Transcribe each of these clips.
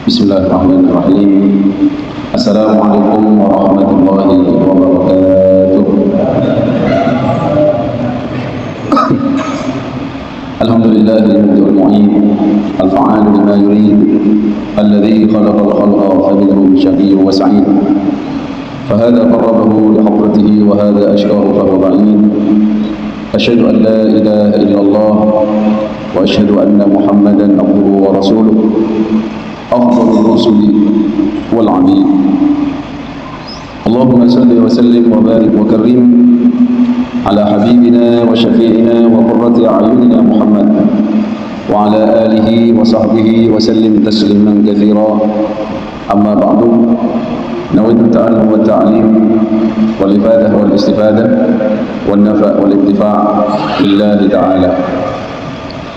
Bismillahirrahmanirrahim. Assalamualaikum warahmatullahi wabarakatuh. Alhamdulillahil mubdi'il mu'in, al-fa'alu lima yurid, alladhi khalaqal khalqa faminhum syaqiyyun wa sa'id. Fahadha qarrabahu li hadratihi wa hadha ashqahu fa huwa ba'id. Asyhadu an la ilaha illallah wa asyhadu anna Muhammadan abduhu wa rasuluh. أفضل الرسل والعبيد. اللهم صل وسلم وبارك وكرم على حبيبنا وشفيعنا وقرة أعيننا محمد وعلى آله وصحبه وسلم تسليما كثيرا. أما بعد، نود التعلم والتعليم والإفادة والاستفادة والنفع والانتفاع بالله تعالى.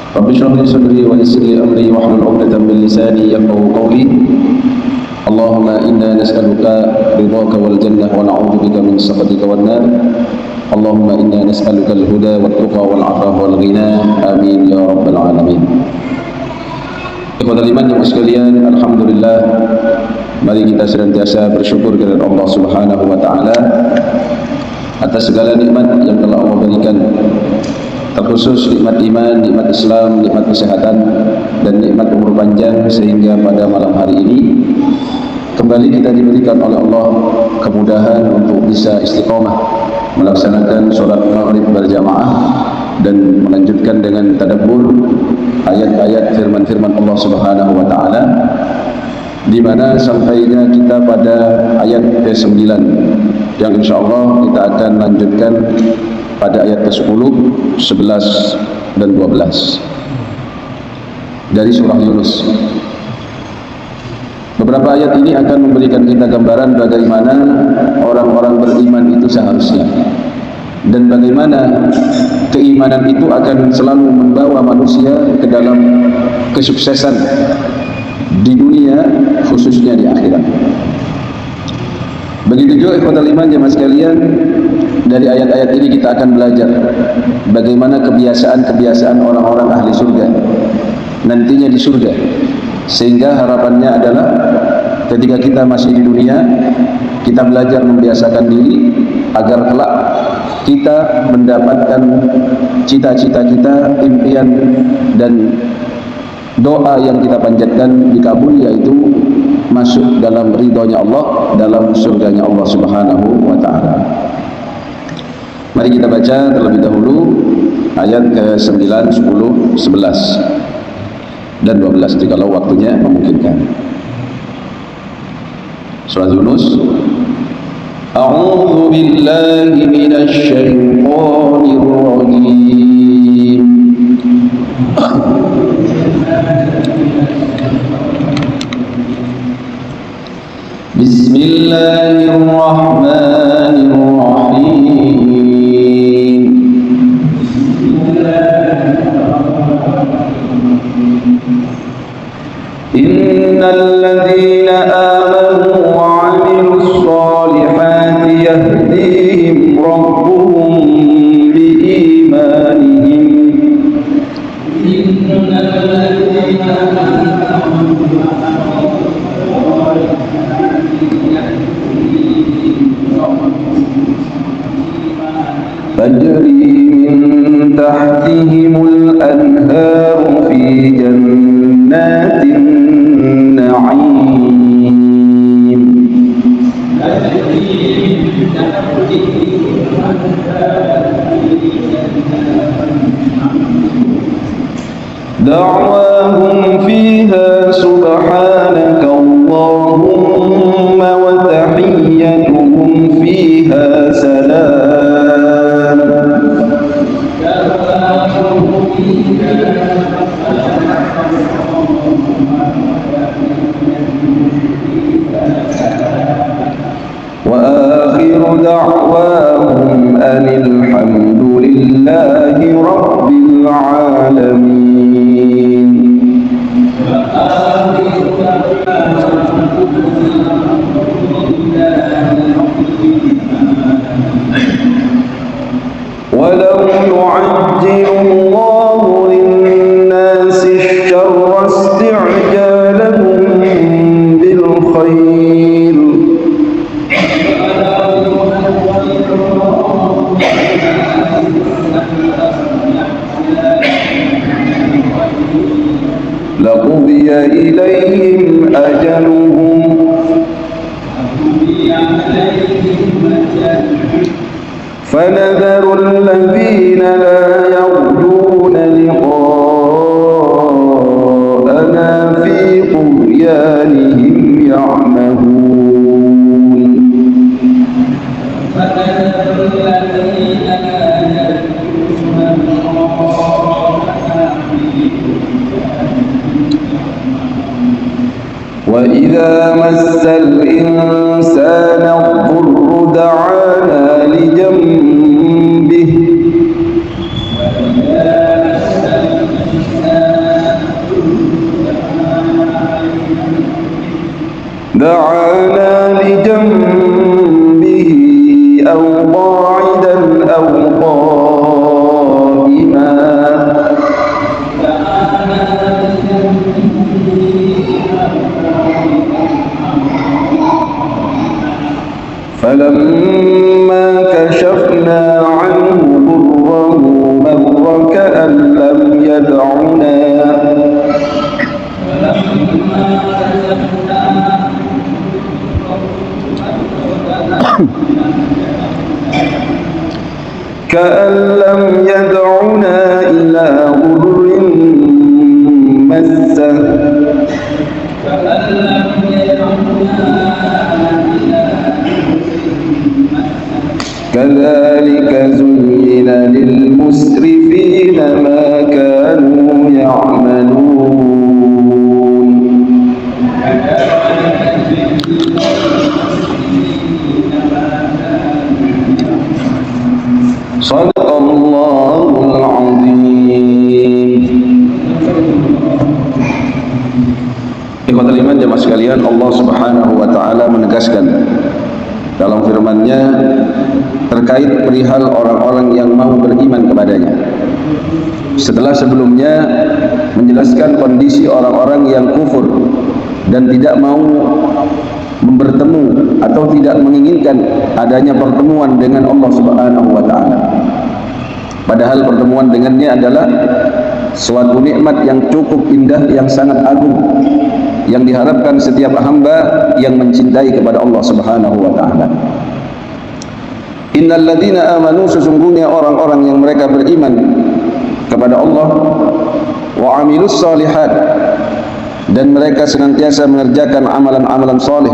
رب اشرح لي صدري ويسر لي امري واحلل عقدة من لساني يفقهوا قولي. اللهم انا نسالك رضاك والجنه ونعوذ بك من سخطك والنار. اللهم انا نسالك الهدى والتقى والعفاف والغنى. امين يا رب العالمين. Ikhwatal iman yang sekalian, alhamdulillah, mari kita senantiasa bersyukur kepada Allah Subhanahu wa taala atas segala nikmat yang telah Allah berikan, terkhusus nikmat iman, nikmat Islam, nikmat kesehatan, dan nikmat umur panjang, sehingga pada malam hari ini kembali kita diberikan oleh Allah kemudahan untuk bisa istiqamah melaksanakan sholat maghrib berjamaah dan melanjutkan dengan tadabbur ayat-ayat firman-firman Allah Subhanahu wa taala, di mana sampainya kita pada ayat ke-9 yang insyaallah kita akan lanjutkan pada ayat ke-10, 11 dan 12 dari surah Yunus. Beberapa ayat ini akan memberikan kita gambaran bagaimana orang-orang beriman itu seharusnya, dan bagaimana keimanan itu akan selalu membawa manusia ke dalam kesuksesan di dunia, khususnya di akhirat. Begitu juga ikhwatal iman jemaah sekalian, dari ayat-ayat ini kita akan belajar bagaimana kebiasaan-kebiasaan orang-orang ahli surga nantinya di surga, sehingga harapannya adalah ketika kita masih di dunia, kita belajar membiasakan diri agar kelak kita mendapatkan cita-cita kita, impian dan doa yang kita panjatkan dikabul, yaitu masuk dalam ridhonya Allah, dalam surganya Allah Subhanahu wa ta'ala. Mari kita baca terlebih dahulu ayat ke-9, 10, 11 dan 12 jikalau waktunya memungkinkan. Surah Yunus. A'udzu billahi minasy syaithanir rajim. Bismillahirrahmanirrahim. Innal ladzina amanu wa 'amilus shalihati yahdihim rabbuhum biimanihim. Innal ladzina tajri min tahtihimul anharu fi jannatin na'im. Da'wahum fiha subhanaka Allahumma wa tahiyyatuhum fiha salam. Wa akhiru da'wahum anil hamdulillahi rabbil alamin. إليهم أجلهم فنذر الذين لا يرجون لقاءنا في طغيانهم يعمهون وإذا مس الإنسان الضر دعانا لجنبه أو قاعدا أو قائما فلما كشفنا عنه ضره مر كأن لم يدعنا إلى ضر مسه كذلك زين للمسرفين ما كانوا يعملون صدق الله العظيم. Ikhwatul iman jemaah sekalian, Allah Subhanahu wa taala menegaskan dalam firman-Nya terkait perihal orang-orang yang mau beriman kepadanya. Setelah sebelumnya menjelaskan kondisi orang-orang yang kufur dan tidak mau bertemu atau tidak menginginkan adanya pertemuan dengan Allah Subhanahu wa taala. Padahal pertemuan dengannya adalah suatu nikmat yang cukup indah, yang sangat agung, yang diharapkan setiap hamba yang mencintai kepada Allah Subhanahu wa taala. Innal ladzina amanu, sesungguhnya orang-orang yang mereka beriman kepada Allah, wa amilus shalihat, dan mereka senantiasa mengerjakan amalan-amalan saleh,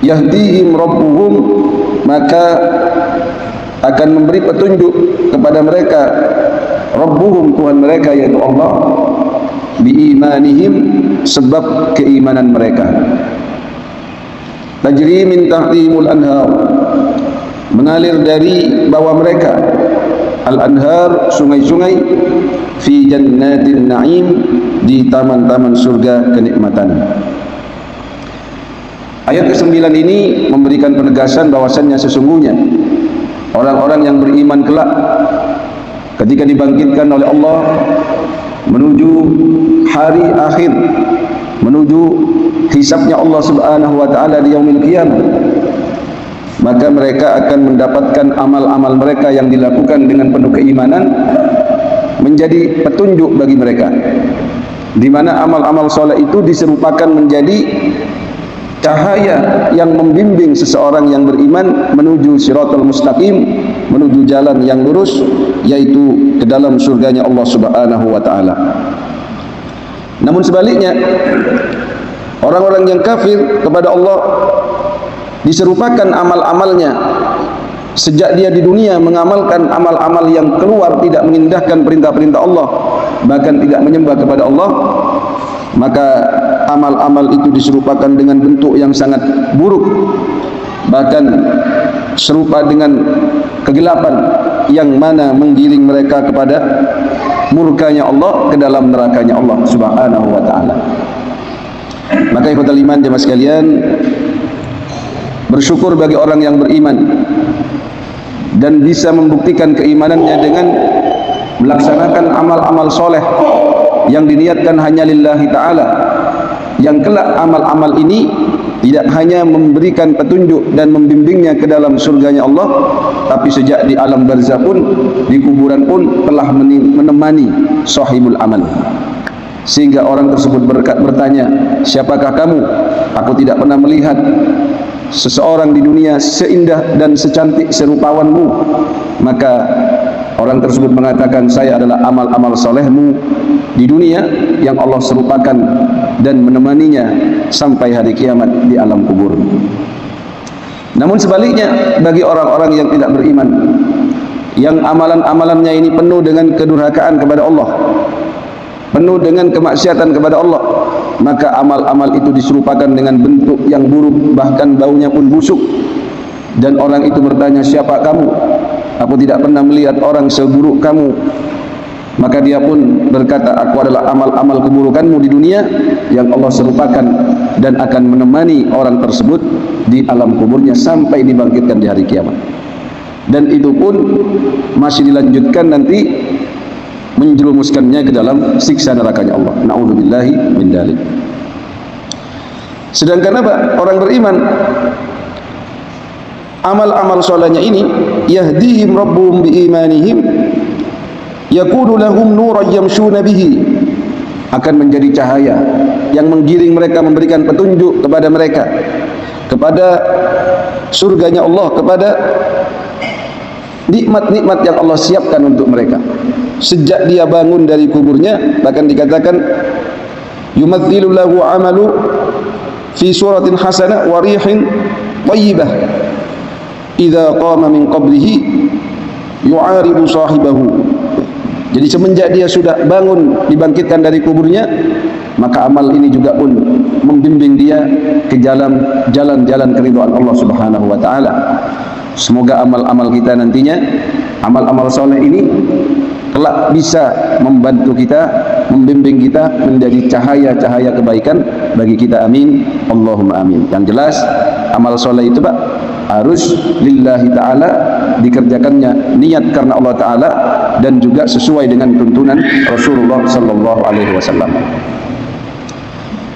yahdihim rabbuhum, maka akan memberi petunjuk kepada mereka rabbuhum, Tuhan mereka yaitu Allah, biimanihim, sebab keimanan mereka. Tajri min tahtihimul anhar, mengalir dari bawah mereka al-anhar, sungai-sungai, fi jannatin na'im, di taman-taman surga kenikmatan. Ayat ke-9 ini memberikan penegasan bahwasannya sesungguhnya orang-orang yang beriman kelak ketika dibangkitkan oleh Allah menuju hari akhir, menuju hisabnya Allah Subhanahu wa taala di yaumil qiyamah, maka mereka akan mendapatkan amal-amal mereka yang dilakukan dengan penuh keimanan menjadi petunjuk bagi mereka, di mana amal-amal saleh itu diserupakan menjadi cahaya yang membimbing seseorang yang beriman menuju siratal mustaqim, menuju jalan yang lurus, yaitu ke dalam surganya Allah Subhanahu wa taala. Namun sebaliknya, orang-orang yang kafir kepada Allah diserupakan amal-amalnya sejak dia di dunia mengamalkan amal-amal yang keluar, tidak mengindahkan perintah-perintah Allah, bahkan tidak menyembah kepada Allah, maka amal-amal itu diserupakan dengan bentuk yang sangat buruk, bahkan serupa dengan kegelapan yang mana menggiring mereka kepada murkanya Allah, ke dalam nerakanya Allah Subhanahu wa taala. Maka ikhwatul iman jemaah sekalian, bersyukur bagi orang yang beriman dan bisa membuktikan keimanannya dengan melaksanakan amal-amal soleh yang diniatkan hanya lillahi ta'ala, yang kelak amal-amal ini tidak hanya memberikan petunjuk dan membimbingnya ke dalam surganya Allah, tapi sejak di alam barzakh pun, di kuburan pun telah menemani sahibul amal. sehingga orang tersebut bertanya, siapakah kamu? Aku tidak pernah melihat seseorang di dunia seindah dan secantik serupawanmu. Maka orang tersebut mengatakan, saya adalah amal-amal solehmu di dunia yang Allah serupakan dan menemaninya sampai hari kiamat di alam kubur. Namun sebaliknya, bagi orang-orang yang tidak beriman, yang amalan-amalannya ini penuh dengan kedurhakaan kepada Allah, penuh dengan kemaksiatan kepada Allah, maka amal-amal itu diserupakan dengan bentuk yang buruk, bahkan baunya pun busuk. Dan orang itu bertanya, siapa kamu? Aku tidak pernah melihat orang seburuk kamu. Maka dia pun berkata, aku adalah amal-amal keburukanmu di dunia yang Allah serupakan dan akan menemani orang tersebut di alam kuburnya sampai dibangkitkan di hari kiamat. Dan itu pun masih dilanjutkan nanti menjerumuskannya ke dalam siksa nerakanya Allah. Na'udzubillahi min dzalik. Sedangkan apa? Orang beriman, amal-amal solehnya ini, yahdihim rabbuhum biimanihim yakunu lahum nuran yamshuna bihi, akan menjadi cahaya yang menggiring mereka, memberikan petunjuk kepada mereka kepada surganya Allah, kepada nikmat-nikmat yang Allah siapkan untuk mereka sejak dia bangun dari kuburnya. Bahkan dikatakan, yumadzilu lahu amalu fi suratin hasanah wa rihin thayyibah idza qama min qabrihi yu'aridu sahibahu. Jadi semenjak dia sudah bangun, dibangkitkan dari kuburnya, maka amal ini juga pun membimbing dia ke jalan-jalan keridhaan Allah Subhanahu wa taala. Semoga amal-amal kita nantinya, amal-amal soleh ini kelak bisa membantu kita, membimbing kita menjadi cahaya-cahaya kebaikan bagi kita. Amin, Allahumma amin. Yang jelas amal soleh itu Pak harus lillahi ta'ala, dikerjakannya niat karena Allah Ta'ala dan juga sesuai dengan tuntunan Rasulullah Sallallahu Alaihi Wasallam.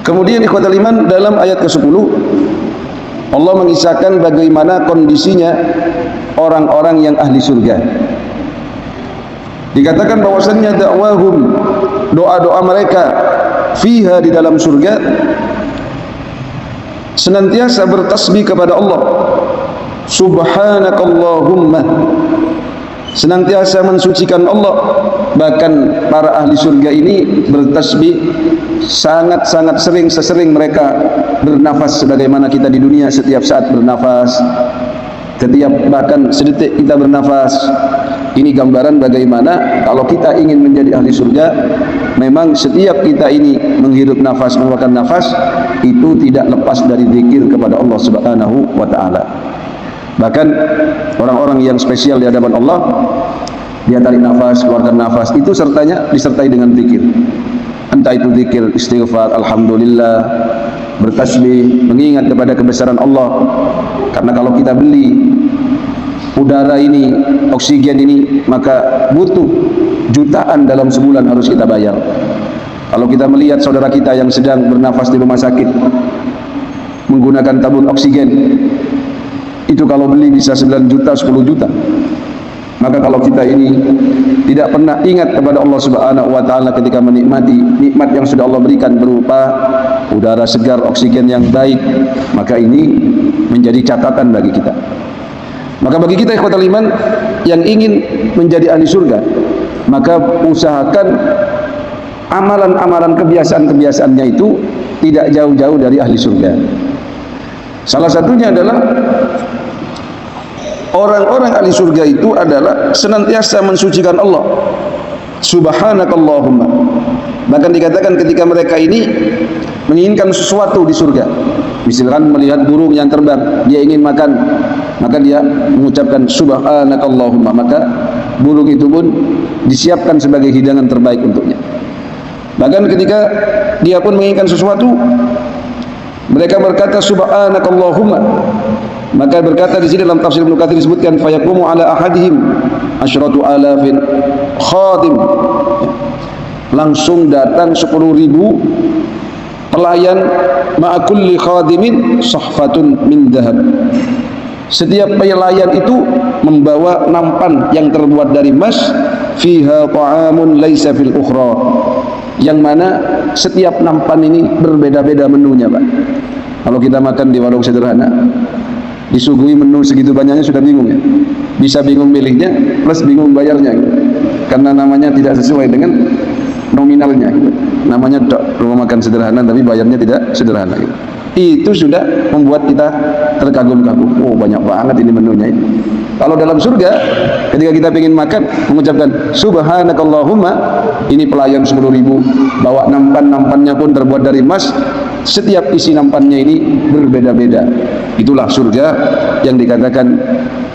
Kemudian ikhwatal iman, dalam ayat ke-10 Allah mengisahkan bagaimana kondisinya orang-orang yang ahli surga. Dikatakan bahwasannya dakwahum, doa-doa mereka fiha, di dalam surga, senantiasa bertasbih kepada Allah, subhanakallahumma, senantiasa mensucikan Allah. Bahkan para ahli surga ini bertasbih sangat-sangat sering, sesering mereka bernafas sebagaimana kita di dunia setiap saat bernafas, setiap bahkan sedetik kita bernafas. Ini gambaran bagaimana kalau kita ingin menjadi ahli surga, memang setiap kita ini menghirup nafas, mengeluarkan nafas, itu tidak lepas dari zikir kepada Allah Subhanahu wa taala. Bahkan orang-orang yang spesial di hadapan Allah, dia tarik nafas, keluarkan nafas, itu disertai dengan zikir. Entah itu zikir istighfar, alhamdulillah, bertasbih, mengingat kepada kebesaran Allah. Karena kalau kita beli udara ini, oksigen ini, maka butuh jutaan dalam sebulan harus kita bayar. Kalau kita melihat saudara kita yang sedang bernafas di rumah sakit menggunakan tabung oksigen, itu kalau beli bisa 9 juta, 10 juta. Maka kalau kita ini tidak pernah ingat kepada Allah Subhanahu wa taala ketika menikmati nikmat yang sudah Allah berikan berupa udara segar, oksigen yang baik, maka ini menjadi catatan bagi kita. Maka bagi kita ikhwatal iman yang ingin menjadi ahli surga, maka usahakan amalan-amalan, kebiasaan-kebiasaannya itu tidak jauh-jauh dari ahli surga. Salah satunya adalah orang-orang ahli surga itu adalah senantiasa mensucikan Allah, subhanakallahumma. Bahkan dikatakan ketika mereka ini menginginkan sesuatu di surga, misalkan melihat burung yang terbang, dia ingin makan, maka dia mengucapkan subhanakallahumma, maka burung itu pun disiapkan sebagai hidangan terbaik untuknya. Bahkan ketika dia pun menginginkan sesuatu, mereka berkata subhanakallahumma, maka berkata di sini dalam tafsir Ibnu Katsir disebutkan, fayaqumu ala ahadihim asyratu alafin khadim, langsung datang 10.000 pelayan, ma'a kulli khadimin sahfatun min dhahab. Setiap pelayan itu membawa nampan yang terbuat dari emas, fiha ta'amun laisa fil ukhra, yang mana setiap nampan ini berbeda-beda menunya, Pak. Kalau kita makan di warung sederhana, disuguhi menu segitu banyaknya sudah bingung ya. Bisa bingung milihnya plus bingung bayarnya gitu. Karena namanya tidak sesuai dengan nominalnya gitu. Namanya rumah makan sederhana tapi bayarnya tidak sederhana gitu. Itu sudah membuat kita terkagum-kagum. Oh, banyak banget ini menunya ini. Kalau dalam surga, ketika kita ingin makan, mengucapkan subhanakallahumma, ini pelayan 10.000 bawa nampan-nampannya pun terbuat dari emas. Setiap isi nampannya ini berbeda-beda. Itulah surga yang dikatakan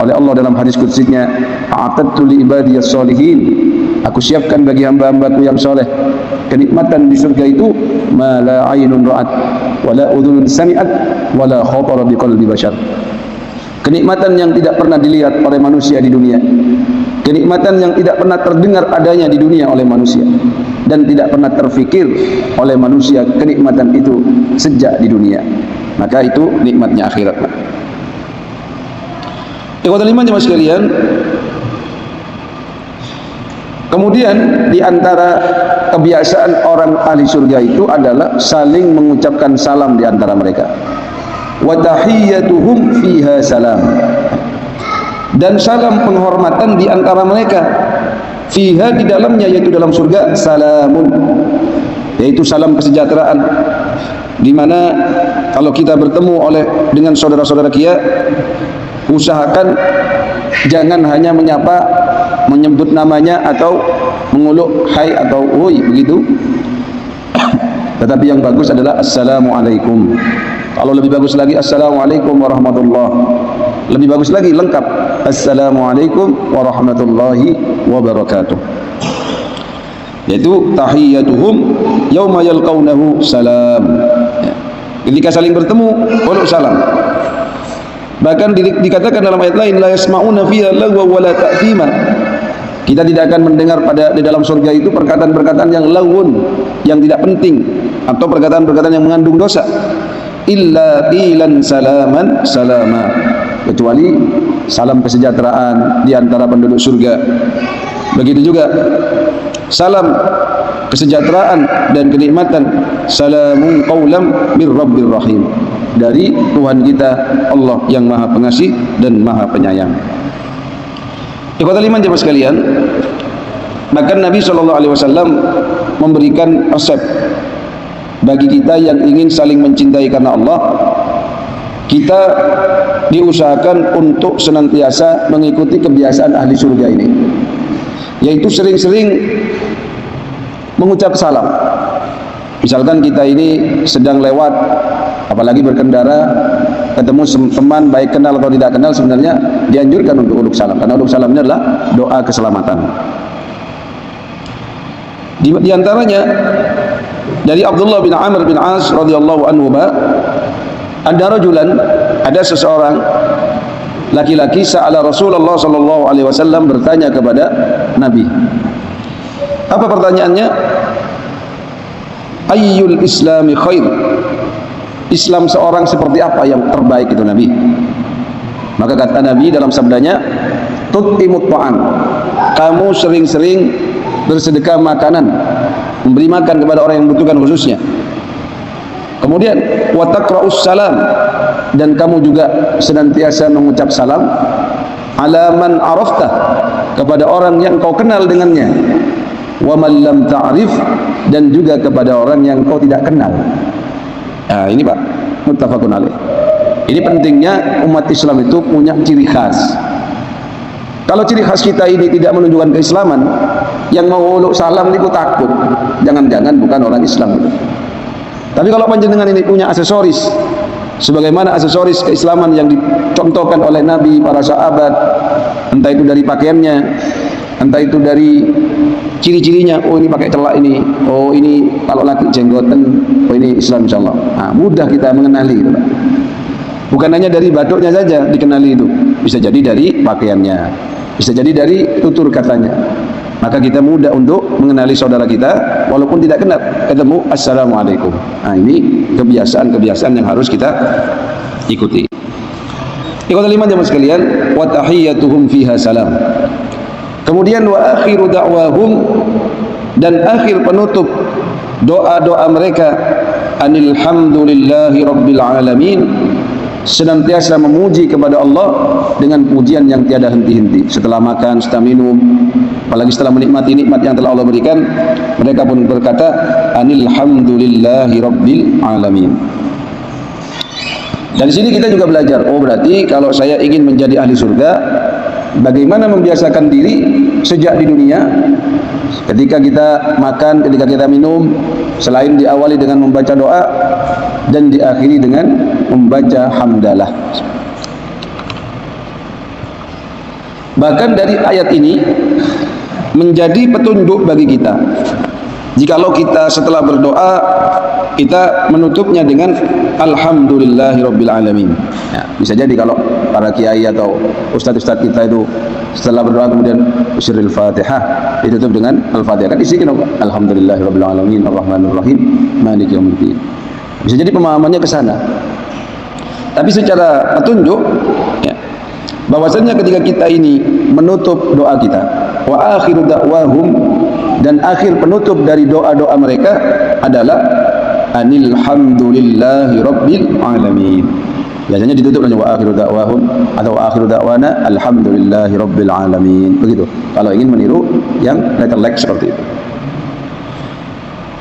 oleh Allah dalam hadis qudsinya, a'tadtu li ibadiyas sholihin, aku siapkan bagi hamba-hambaku yang soleh kenikmatan di surga itu ma la ainun ra'at wa la udhunun sami'at wa la khatara bi qalbi bashar. Kenikmatan yang tidak pernah dilihat oleh manusia di dunia, kenikmatan yang tidak pernah terdengar adanya di dunia oleh manusia, dan tidak pernah terfikir oleh manusia kenikmatan itu sejak di dunia. Maka itu nikmatnya akhirat. Ikhwatul iman jemaah sekalian, kemudian di antara kebiasaan orang ahli surga itu adalah saling mengucapkan salam di antara mereka. Wa tahiyyatuhum fiha salam. Dan salam penghormatan di antara mereka fiha, di dalamnya, yaitu dalam surga, salamun, yaitu salam kesejahteraan. Di mana kalau kita bertemu dengan saudara-saudara kita, usahakan jangan hanya menyapa, menyebut namanya atau menguluk hai atau oi begitu. Tetapi yang bagus adalah assalamualaikum. Kalau lebih bagus lagi assalamualaikum warahmatullahi. Lebih bagus lagi lengkap assalamualaikum warahmatullahi wabarakatuh. Yaitu tahiyyatuhum yauma yalqaunahu salam. Ketika saling bertemu, uluk salam. Bahkan dikatakan dalam ayat lain, la yasma'una fiha lagwa wala ta'thima. Kita tidak akan mendengar di dalam surga itu perkataan-perkataan yang lawun, yang tidak penting, atau perkataan-perkataan yang mengandung dosa. Illa qilan salaman salama, kecuali salam kesejahteraan di antara penduduk surga. Begitu juga salam kesejahteraan dan kenikmatan, salamun qaulam mir rabbir rahim, dari Tuhan kita Allah yang Maha Pengasih dan Maha Penyayang. Ikhwatul iman jemaah sekalian, bahkan Nabi SAW memberikan resep bagi kita yang ingin saling mencintai karena Allah. Kita diusahakan untuk senantiasa mengikuti kebiasaan ahli surga ini, yaitu sering-sering mengucap salam. Misalkan kita ini sedang lewat, apalagi berkendara, ketemu teman baik kenal atau tidak kenal, sebenarnya dianjurkan untuk uluk salam, karena uluk salam ini adalah doa keselamatan. Di antaranya dari Abdullah bin Amr bin As radhiyallahu anhu, ada seseorang laki-laki sa'ala Rasulullah sallallahu alaihi wasallam, bertanya kepada Nabi. Apa pertanyaannya? Ayyul islami khair, Islam seorang seperti apa yang terbaik itu Nabi? Maka kata Nabi dalam sabdanya, tut'imut ta'am, kamu sering-sering bersedekah makanan, memberi makan kepada orang yang membutuhkan khususnya. Kemudian wa taqra'us salam, dan kamu juga senantiasa mengucap salam ala man arafta, kepada orang yang kau kenal dengannya, wa man lam ta'rif, dan juga kepada orang yang kau tidak kenal. Nah, ini Pak, muttafaqun alaih. Ini pentingnya umat Islam itu punya ciri khas. Kalau ciri khas kita ini tidak menunjukkan keislaman, yang mau uluk salam itu takut, jangan-jangan bukan orang Islam itu. Tapi kalau panjenengan ini punya aksesoris, sebagaimana aksesoris keislaman yang dicontohkan oleh Nabi, para sahabat, entah itu dari pakaiannya, entah itu dari ciri-cirinya, oh ini pakai celak ini, oh ini kalau laki jenggoten, oh ini Islam insyaallah. Nah, mudah kita mengenali itu, Pak. Bukan hanya dari batuknya saja dikenali itu, bisa jadi dari pakaiannya, bisa jadi dari tutur katanya. Maka kita mudah untuk mengenali saudara kita walaupun tidak kenal, ketemu assalamualaikum. Nah, ini kebiasaan-kebiasaan yang harus kita ikuti. Ikhwatul iman jemaah sekalian, wa tahiyyatuhum fiha salam. Kemudian wa akhiru da'wahum, dan akhir penutup doa-doa mereka anil hamdulillahi rabbil alamin, senantiasa memuji kepada Allah dengan pujian yang tiada henti-henti. Setelah makan, setelah minum, apalagi setelah menikmati nikmat yang telah Allah berikan, mereka pun berkata anil hamdulillahi rabbil alamin. Dari sini kita juga belajar, oh berarti kalau saya ingin menjadi ahli surga, bagaimana membiasakan diri sejak di dunia, ketika kita makan, ketika kita minum, selain diawali dengan membaca doa dan diakhiri dengan membaca hamdalah. Bahkan dari ayat ini menjadi petunjuk bagi kita, jikalau kita setelah berdoa kita menutupnya dengan alhamdulillahirabbil alamin. Ya, bisa jadi kalau para kiai atau ustaz-ustaz kita itu setelah berdoa kemudian usiril Fatihah ditutup dengan Al-Fatihah, kan isikan apa? Alhamdulillahirabbil alamin arrahmanirrahim maliki yaumiddin. Bisa jadi pemahamannya ke sana. Tapi secara petunjuk ya, bahwasanya ketika kita ini menutup doa kita, wa akhiru da'wahum, dan akhir penutup dari doa-doa mereka adalah anil hamdulillahi rabbil alamin. Biasanya ditutup dengan wa akhiru da'wahum atau wa akhiru da'wana alhamdulillahi rabbil alamin. Begitu. Kalau ingin meniru yang letterlek seperti itu.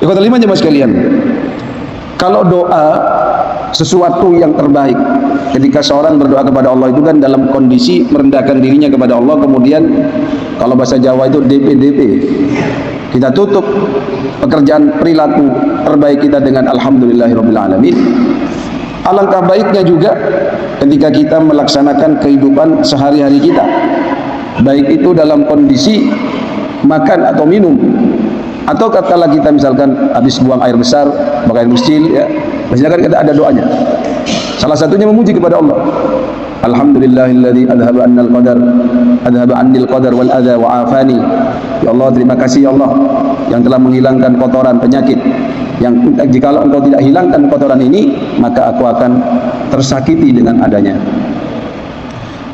Ikhwatul iman jemaah sekalian, kalau doa sesuatu yang terbaik, ketika seorang berdoa kepada Allah itu kan dalam kondisi merendahkan dirinya kepada Allah, kemudian kalau bahasa Jawa itu DP, kita tutup pekerjaan perilaku terbaik kita dengan alhamdulillahirabbil alamin. Alangkah baiknya juga ketika kita melaksanakan kehidupan sehari-hari kita, baik itu dalam kondisi makan atau minum, atau katalah kita misalkan habis buang air besar, buang air kecil, ya, biasanya kan kita ada doanya. Salah satunya memuji kepada Allah. Alhamdulillahilladzi adhaba annil qadar wal adha wa afani. Ya Allah, terima kasih ya Allah yang telah menghilangkan kotoran penyakit, yang jikalau engkau tidak hilangkan kotoran ini, maka aku akan tersakiti dengan adanya.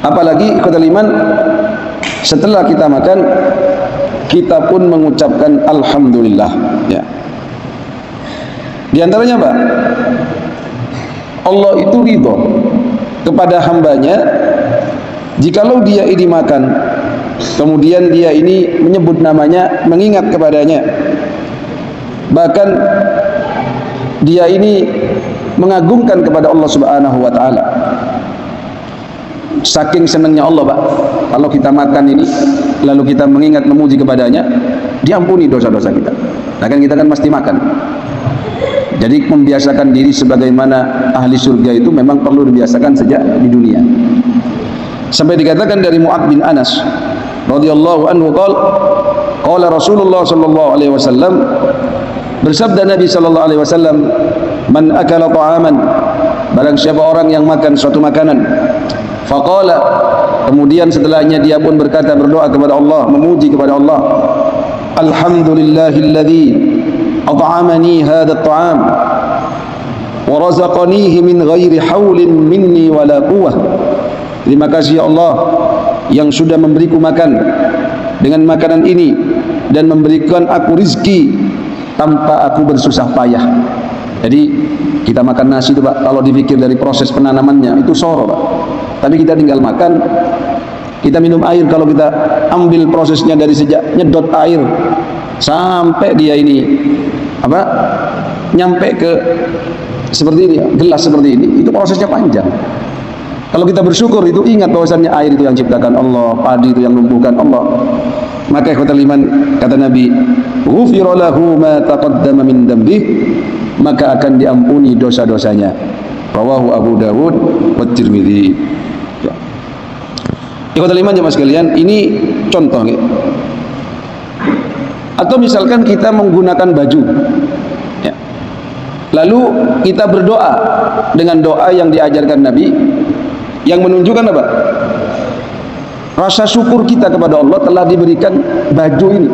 Apalagi ikhwatul iman, setelah kita makan kita pun mengucapkan alhamdulillah, ya. Di antaranya apa? Allah itu ridho kepada hambanya jikalau dia ini makan, kemudian dia ini menyebut namanya, mengingat kepadanya, bahkan dia ini mengagungkan kepada Allah Subhanahu wa taala. Saking senangnya Allah, Pak, kalau kita makan ini lalu kita mengingat, memuji kepadanya, diampuni dosa-dosa kita. Nah kan kita kan mesti makan. Jadi membiasakan diri sebagaimana ahli surga itu memang perlu dibiasakan sejak di dunia. Sampai dikatakan dari Mu'adz bin Anas radhiyallahu anhu qala Rasulullah sallallahu alaihi wasallam, bersabda Nabi sallallahu alaihi wasallam, man akala ta'aman, barang siapa orang yang makan suatu makanan, faqala, kemudian setelahnya dia pun berkata, berdoa kepada Allah, memuji kepada Allah, alhamdulillahilladzi at'amani hadha at-ta'am wa razaqanihi min ghairi haulin minni wala quwwah. Terima kasih ya Allah yang sudah memberiku makan dengan makanan ini dan memberikan aku rizki tanpa aku bersusah payah. Jadi kita makan nasi itu, Pak, kalau dipikir dari proses penanamannya itu soro, Pak. Tapi kita tinggal makan. Kita minum air, kalau kita ambil prosesnya dari sejak nyedot air sampai dia ini apa nyampe ke seperti ini, gelas seperti ini, itu prosesnya panjang. Kalau kita bersyukur itu ingat bahwasannya air itu yang ciptakan Allah, padi itu yang numbuhkan Allah, maka ikhwatul iman, kata Nabi, ghufira lahu ma taqaddama min dambih, maka akan diampuni dosa-dosanya. Rawahu Abu Dawud wa Tirmidzi. Ya. Ikhwatul iman jemaah sekalian, ini contoh ya. Atau misalkan kita menggunakan baju ya, lalu kita berdoa dengan doa yang diajarkan Nabi, yang menunjukkan apa? Rasa syukur kita kepada Allah telah diberikan baju ini.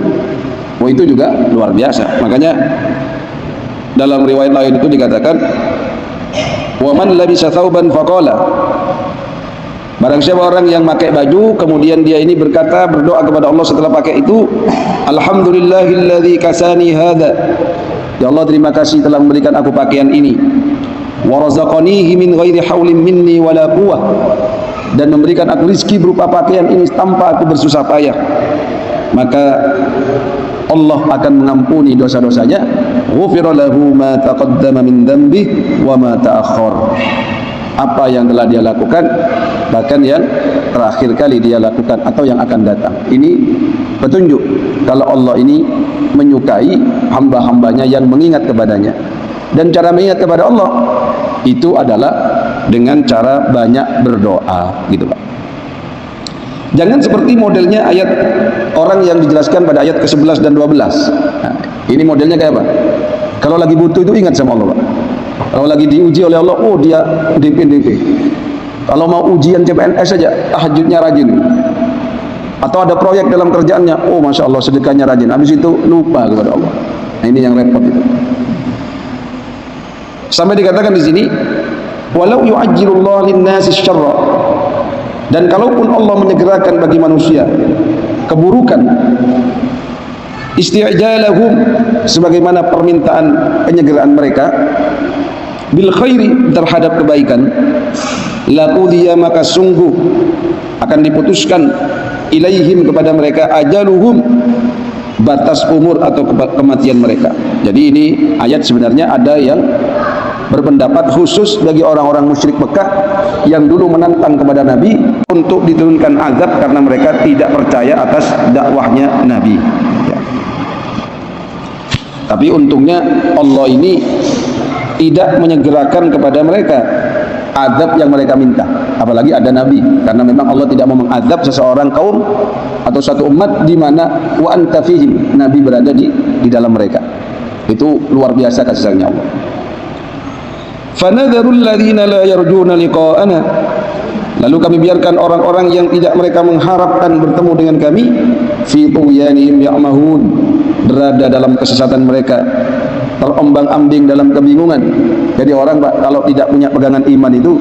Oh, itu juga luar biasa. Makanya dalam riwayat lain itu dikatakan, wa man labisa thawban faqala, barang siapa orang yang pakai baju kemudian dia ini berkata, berdoa kepada Allah setelah pakai itu, alhamdulillahilladzi kasani hadza Ya Allah, terima kasih telah memberikan aku pakaian ini. Wa razaqanihi min ghairi haulin minni wala quwwah, dan memberikan aku rizki berupa pakaian ini tanpa aku bersusah payah. Maka Allah akan mengampuni dosa-dosanya. Ghufira lahu ma taqaddama min dhanbihi wa ma ta'akhkhar. Apa yang telah dia lakukan, bahkan yang terakhir kali dia lakukan atau yang akan datang. Ini petunjuk kalau Allah ini menyukai hamba-hambanya yang mengingat kepadanya. Dan cara mengingat kepada Allah itu adalah dengan cara banyak berdoa, gitu Pak. Jangan seperti modelnya ayat orang yang dijelaskan pada ayat ke-11 dan 12. Nah, ini modelnya kayak apa? Kalau lagi butuh itu ingat sama Allah, Pak. Kalau lagi diuji oleh Allah, oh dia DP. Kalau mau ujian CPNS saja, tahajudnya rajin. Atau ada proyek dalam kerjaannya, oh Masya Allah sedekahnya rajin. Habis itu lupa kepada Allah. Nah, ini yang repot itu. Sampai dikatakan di sini, walau yu'ajjilullahu lin-nasi syarra, dan kalaupun Allah menyegerakan bagi manusia keburukan, isti'jalahum, sebagaimana permintaan penyegeraan mereka, bil khairi, terhadap kebaikan, laqudiya, maka sungguh akan diputuskan, ilaihim, kepada mereka, ajaluhum, batas umur atau kematian mereka. Jadi ini ayat sebenarnya ada yang berpendapat khusus bagi orang-orang musyrik Mekah yang dulu menantang kepada Nabi untuk diturunkan azab karena mereka tidak percaya atas dakwahnya Nabi, ya. Tapi untungnya Allah ini tidak menyegerakan kepada mereka azab yang mereka minta, apalagi ada Nabi, karena memang Allah tidak mau mengazab seseorang kaum atau satu umat di mana wa anta fihim, Nabi berada di dalam mereka. Itu luar biasa kasih sayangnya Allah. Fanadharul ladzina la yarjuna liqa'ana, lalu kami biarkan orang-orang yang tidak mereka mengharapkan bertemu dengan kami, fi tughyanihim ya'mahun, berada dalam kesesatan mereka, terombang-ambing dalam kebingungan. Jadi orang, Pak, kalau tidak punya pegangan iman itu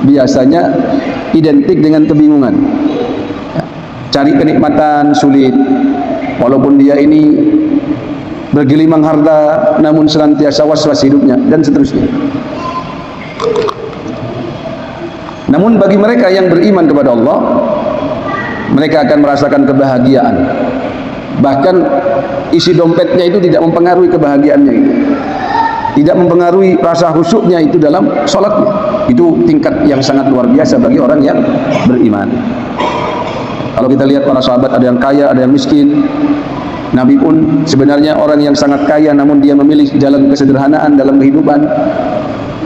biasanya identik dengan kebingungan. Cari kenikmatan sulit, walaupun dia ini bergelimang harta namun senantiasa was-was hidupnya, dan seterusnya. Namun bagi mereka yang beriman kepada Allah, mereka akan merasakan kebahagiaan. Bahkan isi dompetnya itu tidak mempengaruhi kebahagiaannya itu. Tidak mempengaruhi rasa khusyuknya itu dalam sholatnya. Itu tingkat yang sangat luar biasa bagi orang yang beriman. Kalau kita lihat para sahabat, ada yang kaya, ada yang miskin. Nabi pun sebenarnya orang yang sangat kaya, namun dia memilih jalan kesederhanaan dalam kehidupan,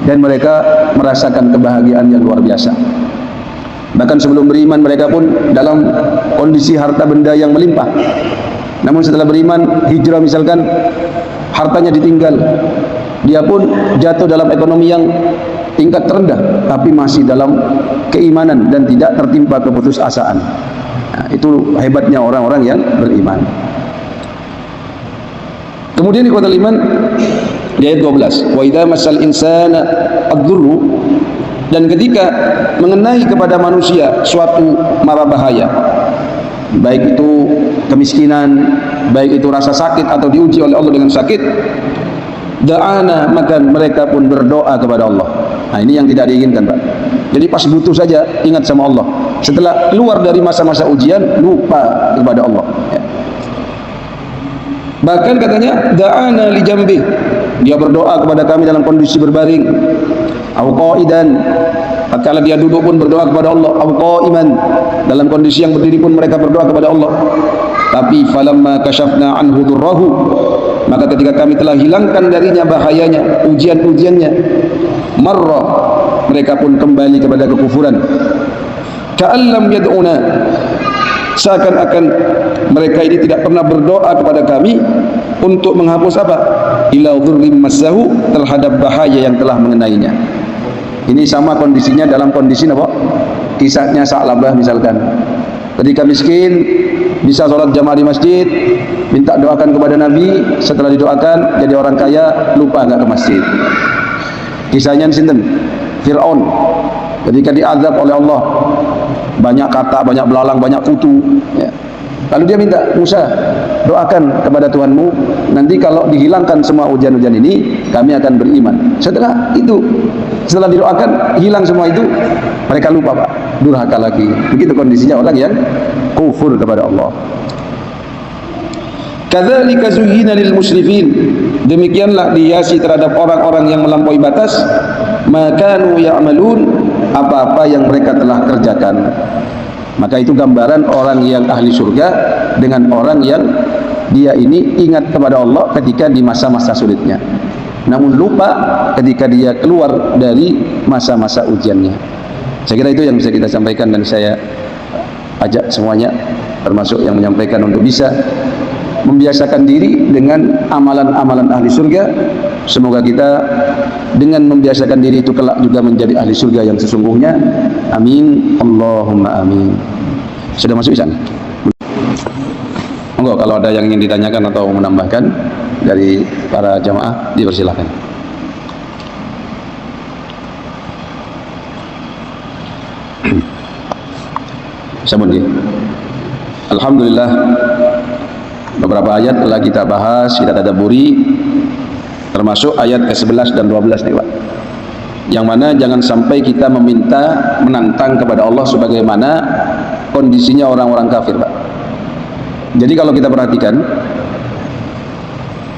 dan mereka merasakan kebahagiaan yang luar biasa. Bahkan sebelum beriman mereka pun dalam kondisi harta benda yang melimpah, namun setelah beriman, hijrah misalkan, hartanya ditinggal, dia pun jatuh dalam ekonomi yang tingkat terendah, tapi masih dalam keimanan dan tidak tertimpa keputusasaan. Nah, itu hebatnya orang-orang yang beriman. Kemudian ikhwatal iman, di ayat 12, wa idza masal insana ad-durru, dan ketika mengenai kepada manusia suatu mara bahaya, baik itu kemiskinan, baik itu rasa sakit atau diuji oleh Allah dengan sakit, da'ana, maka mereka pun berdoa kepada Allah. Nah, ini yang tidak diinginkan, Pak. Jadi pas butuh saja ingat sama Allah, setelah keluar dari masa-masa ujian lupa kepada Allah, ya. Bahkan katanya da'ana li jambi, dia berdoa kepada kami dalam kondisi berbaring, au qaidan, tatkala dia duduk pun berdoa kepada Allah, au qaiman, dalam kondisi yang berdiri pun mereka berdoa kepada Allah. Tapi falamma kashafna anhu durrahu, maka ketika kami telah hilangkan darinya bahayanya, ujian-ujiannya, marra, mereka pun kembali kepada kekufuran. Ka'allam yad'una, seakan-akan mereka ini tidak pernah berdoa kepada kami untuk menghapus apa? Ila dhurrim massahu, terhadap bahaya yang telah mengenainya. Ini sama kondisinya dalam kondisi apa? Kisahnya Sa'labah misalkan. Ketika miskin, bisa sholat jamaah di masjid, minta doakan kepada Nabi, setelah didoakan jadi orang kaya, lupa enggak ke masjid. Kisahnya sinten? Fir'aun. Ketika diazab oleh Allah, banyak kata, banyak belalang, banyak kutu, ya. Lalu dia minta, Musa, doakan kepada Tuhanmu, nanti kalau dihilangkan semua hujan-hujan ini, kami akan beriman. Setelah didoakan, hilang semua itu, mereka lupa, Pak, durhaka lagi. Begitu kondisinya orang yang kufur kepada Allah. Kadzalika zuyyina lil musyrifin, demikianlah dihiasi terhadap orang-orang yang melampaui batas, makanu ya'malun, apa-apa yang mereka telah kerjakan. Maka itu gambaran orang yang ahli surga dengan orang yang dia ini ingat kepada Allah ketika di masa-masa sulitnya, namun lupa ketika dia keluar dari masa-masa ujiannya. Saya kira itu yang bisa kita sampaikan, dan saya ajak semuanya, termasuk yang menyampaikan, untuk bisa membiasakan diri dengan amalan-amalan ahli surga. Semoga kita dengan membiasakan diri itu kelak juga menjadi ahli surga yang sesungguhnya. Amin, Allahumma amin. Sudah masuk Isan? Monggo kalau ada yang ingin ditanyakan atau menambahkan dari para jamaah, dipersilakan. Sampun nggih. Alhamdulillah, beberapa ayat telah kita bahas, kita tadabburi, termasuk ayat ke-11 dan 12 nih, Pak. Yang mana jangan sampai kita meminta, menantang kepada Allah sebagaimana kondisinya orang-orang kafir, Pak. Jadi kalau kita perhatikan,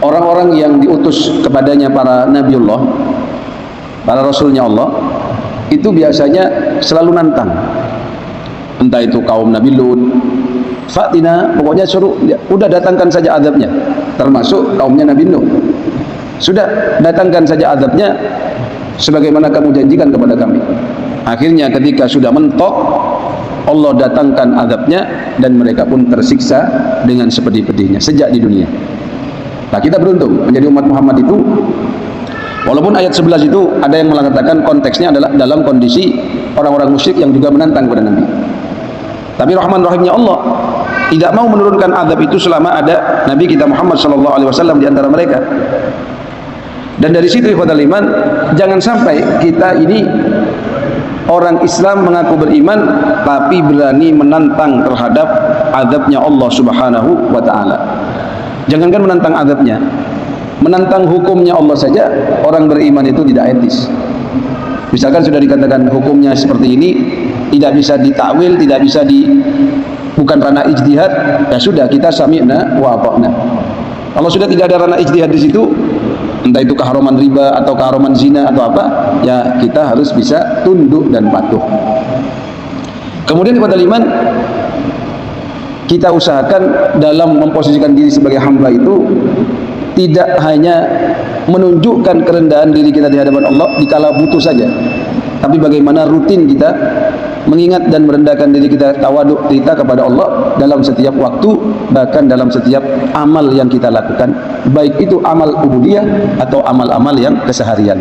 orang-orang yang diutus kepadanya para nabiullah, para rasulnya Allah, itu biasanya selalu nantang. Entah itu kaum Nabi Lut, Fatina, pokoknya suruh, udah datangkan saja azabnya. Termasuk kaumnya Nabi Nuh, sudah datangkan saja azabnya sebagaimana kamu janjikan kepada kami. Akhirnya ketika sudah mentok, Allah datangkan azabnya dan mereka pun tersiksa dengan sepedih-pedihnya sejak di dunia. Nah, kita beruntung menjadi umat Muhammad itu. Walaupun ayat 11 itu ada yang mengatakan konteksnya adalah dalam kondisi orang-orang musyrik yang juga menantang kepada Nabi. Tapi Rahman Rahimnya Allah tidak mau menurunkan azab itu selama ada Nabi kita Muhammad SAW di antara mereka. Dan dari situ, ikhwatal iman, jangan sampai kita ini orang Islam mengaku beriman tapi berani menantang terhadap azabnya Allah Subhanahu wa ta'ala. Jangankan menantang azabnya, menantang hukumnya Allah saja orang beriman itu tidak etis. Misalkan sudah dikatakan hukumnya seperti ini, tidak bisa ditakwil, tidak bisa bukan ranah ijtihad, ya sudah, kita sami'na wa ata'na. Kalau sudah tidak ada ranah ijtihad di situ, entah itu keharuman riba atau keharuman zina atau apa, ya kita harus bisa tunduk dan patuh. Kemudian kepada iman, kita usahakan dalam memposisikan diri sebagai hamba itu tidak hanya menunjukkan kerendahan diri kita di hadapan Allah dikala butuh saja, tapi bagaimana rutin kita mengingat dan merendahkan diri kita, tawaduk kita kepada Allah dalam setiap waktu, bahkan dalam setiap amal yang kita lakukan, baik itu amal ubudiyah atau amal-amal yang keseharian.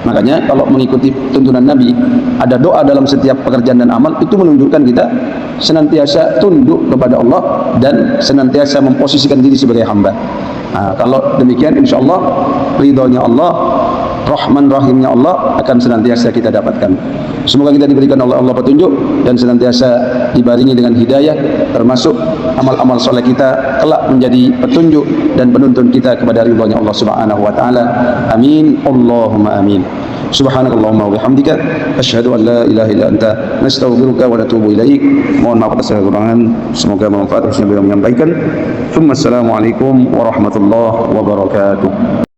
Makanya kalau mengikuti tuntunan Nabi, ada doa dalam setiap pekerjaan dan amal, itu menunjukkan kita senantiasa tunduk kepada Allah dan senantiasa memposisikan diri sebagai hamba. Nah, kalau demikian, insya Allah ridhonya Allah, Rahman Rahimnya Allah akan senantiasa kita dapatkan. Semoga kita diberikan oleh Allah petunjuk dan senantiasa dibaringi dengan hidayah, termasuk amal-amal soleh kita kelak menjadi petunjuk dan penuntun kita kepada ridhonya Allah Subhanahu wa ta'ala. Amin, Allahumma amin. Subhanakallahumma wa bihamdika asyhadu an la ilaha illa anta nastaghfiruka wa natubu ilaik. Mohon maaf atas kekurangan, semoga bermanfaat yang menyampaikan. Assalamualaikum warahmatullahi wabarakatuh.